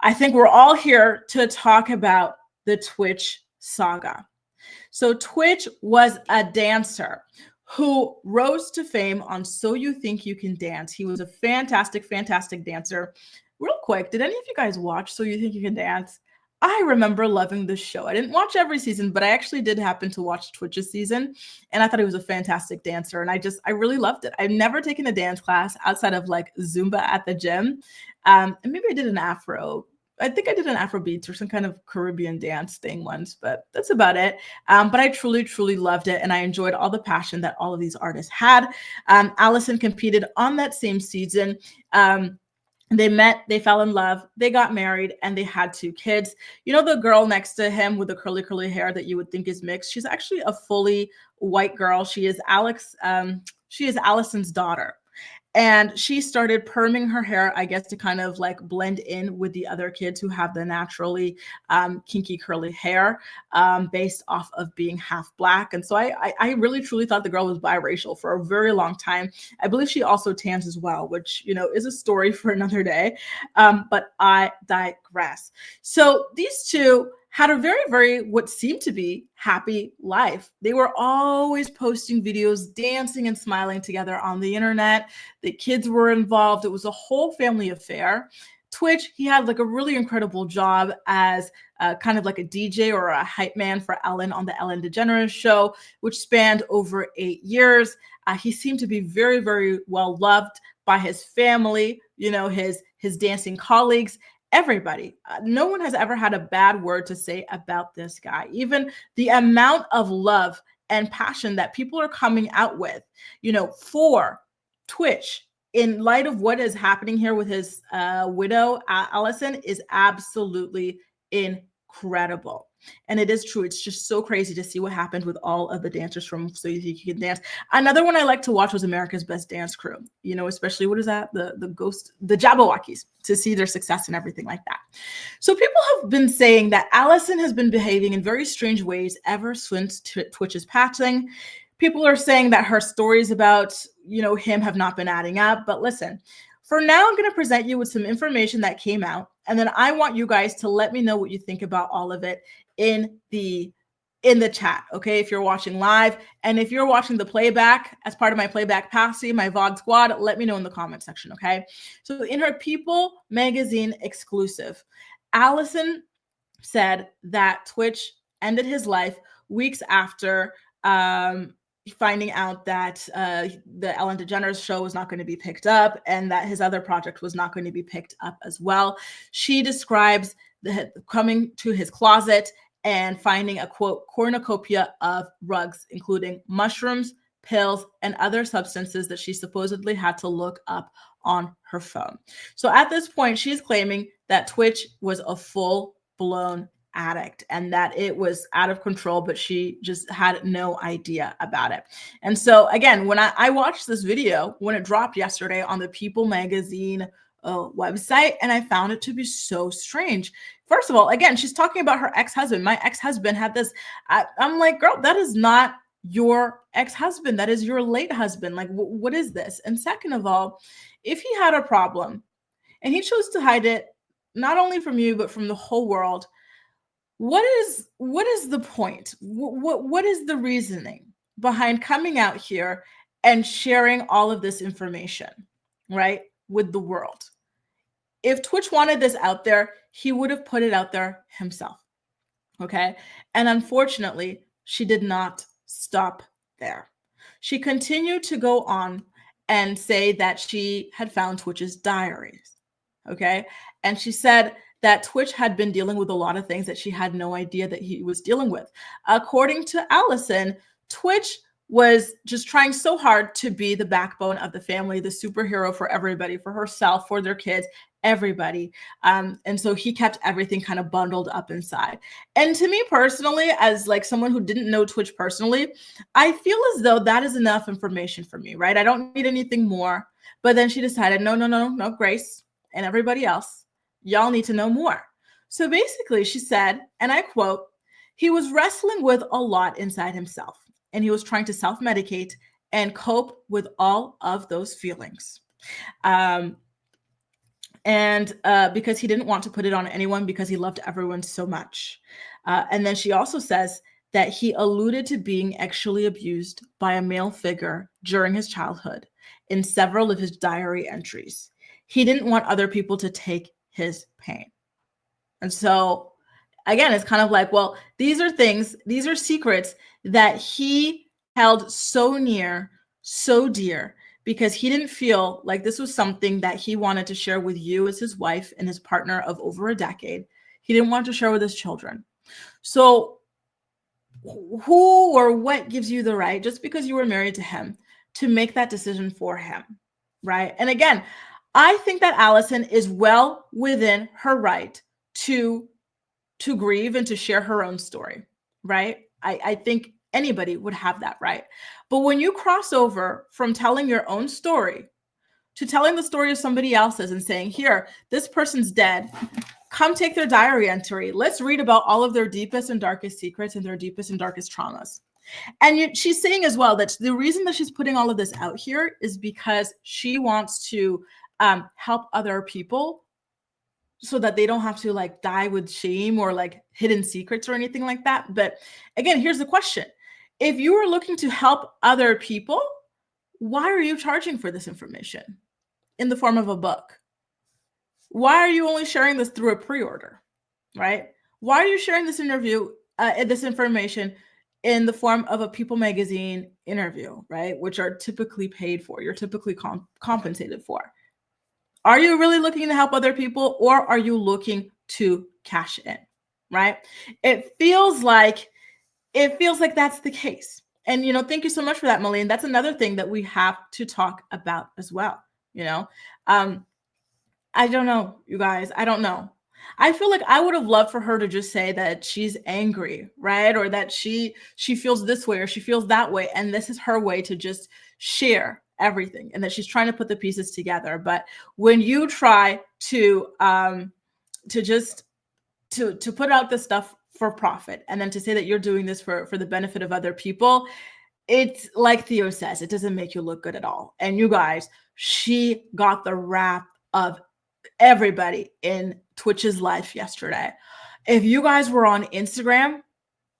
I think we're all here to talk about the Twitch saga. So Twitch was a dancer who rose to fame on So You Think You Can Dance. He was a fantastic, fantastic dancer. Real quick, did any of you guys watch So You Think You Can Dance? I remember loving this show. I didn't watch every season, but I actually did happen to watch Twitch's season, and I thought he was a fantastic dancer, and I really loved it. I've never taken a dance class outside of like Zumba at the gym, and maybe I did an Afro. I think I did an Afro beats or some kind of Caribbean dance thing once, but that's about it. But I truly, truly loved it, and I enjoyed all the passion that all of these artists had. Allison competed on that same season. They met, they fell in love, they got married, and they had 2 kids. You know the girl next to him with the curly, curly hair that you would think is mixed? She's actually a fully white girl. She is Allison's daughter. And she started perming her hair, I guess, to kind of like blend in with the other kids who have the naturally kinky curly hair based off of being half Black. And so I really truly thought the girl was biracial for a very long time. I believe she also tans as well, which, you know, is a story for another day. But I digress. So these 2 had a very, very, what seemed to be happy life. They were always posting videos, dancing and smiling together on the internet. The kids were involved. It was a whole family affair. Twitch, he had like a really incredible job as kind of like a DJ or a hype man for Ellen on the Ellen DeGeneres show, which spanned over 8 years. He seemed to be very, very well loved by his family, you know, his dancing colleagues, everybody. No one has ever had a bad word to say about this guy. Even the amount of love and passion that people are coming out with, you know, for Twitch in light of what is happening here with his widow, Allison, is absolutely incredible. And it is true. It's just so crazy to see what happened with all of the dancers from So You Think You Can Dance. Another one I like to watch was America's Best Dance Crew, you know, especially what is that? The Jabberwockies, to see their success and everything like that. So people have been saying that Allison has been behaving in very strange ways ever since Twitch's passing. People are saying that her stories about, you know, him have not been adding up. But listen, for now, I'm going to present you with some information that came out. And then I want you guys to let me know what you think about all of it in the chat, okay? If you're watching live, and if you're watching the playback as part of my playback posse, my VOD squad, let me know in the comment section, okay? So in her People magazine exclusive, Allison said that Twitch ended his life weeks after finding out that the Ellen DeGeneres show was not going to be picked up and that his other project was not going to be picked up as well. She describes coming to his closet and finding a, quote, cornucopia of drugs, including mushrooms, pills, and other substances that she supposedly had to look up on her phone. So at this point, she's claiming that Twitch was a full-blown addict and that it was out of control, but she just had no idea about it. And so again, when I watched this video, when it dropped yesterday on the People magazine website, and I found it to be so strange. First of all, again, she's talking about her ex-husband. My ex-husband had this. I'm like, girl, that is not your ex-husband. That is your late husband. Like, what is this? And second of all, if he had a problem and he chose to hide it, not only from you, but from the whole world, what is the point? What is the reasoning behind coming out here and sharing all of this information, right, with the world? If Twitch wanted this out there, he would have put it out there himself, okay? And unfortunately, she did not stop there. She continued to go on and say that she had found Twitch's diaries, okay? And she said that Twitch had been dealing with a lot of things that she had no idea that he was dealing with. According to Allison, Twitch was just trying so hard to be the backbone of the family, the superhero for everybody, for herself, for their kids, everybody. And so he kept everything kind of bundled up inside. And to me personally, as like someone who didn't know Twitch personally, I feel as though that is enough information for me, right? I don't need anything more. But then she decided, no, Grace and everybody else, y'all need to know more. So basically she said, and I quote, he was wrestling with a lot inside himself, and he was trying to self-medicate and cope with all of those feelings. And because he didn't want to put it on anyone because he loved everyone so much. And then she also says that he alluded to being sexually abused by a male figure during his childhood in several of his diary entries. He didn't want other people to take his pain. And so, again, it's kind of like, well, these are things, these are secrets that he held so near, so dear, because he didn't feel like this was something that he wanted to share with you as his wife and his partner of over a decade. He didn't want to share with his children. So who or what gives you the right, just because you were married to him, to make that decision for him, right? And again, I think that Allison is well within her right to grieve and to share her own story, right? I think anybody would have that right. But when you cross over from telling your own story to telling the story of somebody else's and saying, here, this person's dead, come take their diary entry. Let's read about all of their deepest and darkest secrets and their deepest and darkest traumas. And she's saying as well that the reason that she's putting all of this out here is because she wants to help other people so that they don't have to like die with shame or like hidden secrets or anything like that. But again, here's the question. If you are looking to help other people, why are you charging for this information in the form of a book? Why are you only sharing this through a pre-order, right? Why are you sharing this this information in the form of a People magazine interview, right? Which are typically paid for, you're typically compensated for. Are you really looking to help other people, or are you looking to cash in, right? It feels like that's the case. And, thank you so much for that, Malene. That's another thing that we have to talk about as well. I don't know, you guys. I don't know. I feel like I would have loved for her to just say that she's angry, right? Or that she feels this way or she feels that way. And this is her way to just share everything, and that she's trying to put the pieces together. But when you try to put out this stuff for profit, and then to say that you're doing this for the benefit of other people, it's like Theo says, it doesn't make you look good at all. And you guys, she got the wrap of everybody in tWitch's life yesterday. If you guys were on Instagram,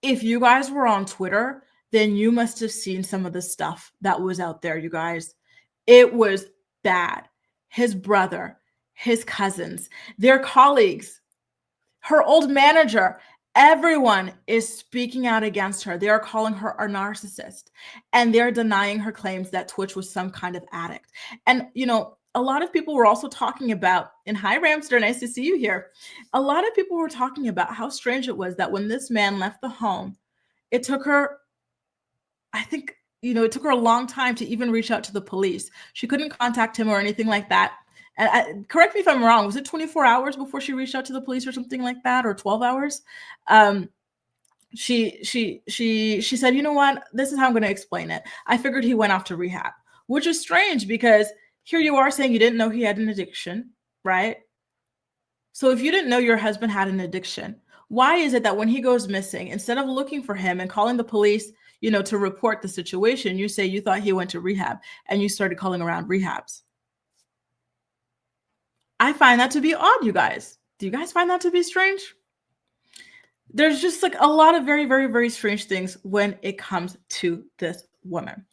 if you guys were on Twitter, then you must have seen some of the stuff that was out there, you guys. It was bad. His brother, his cousins, their colleagues, her old manager, everyone is speaking out against her. They are calling her a narcissist, and they're denying her claims that Twitch was some kind of addict. And, a lot of people were also talking about, and hi, Ramster, nice to see you here. A lot of people were talking about how strange it was that when this man left the home, it took her, I think, it took her a long time to even reach out to the police. She couldn't contact him or anything like that. And correct me if I'm wrong, was it 24 hours before she reached out to the police or something like that, or 12 hours? She said, you know what, this is how I'm going to explain it. I figured he went off to rehab, which is strange because here you are saying you didn't know he had an addiction, right? So if you didn't know your husband had an addiction, why is it that when he goes missing, instead of looking for him and calling the police, to report the situation, you say you thought he went to rehab and you started calling around rehabs? I find that to be odd, you guys. Do you guys find that to be strange? There's just like a lot of very, very, very strange things when it comes to this woman.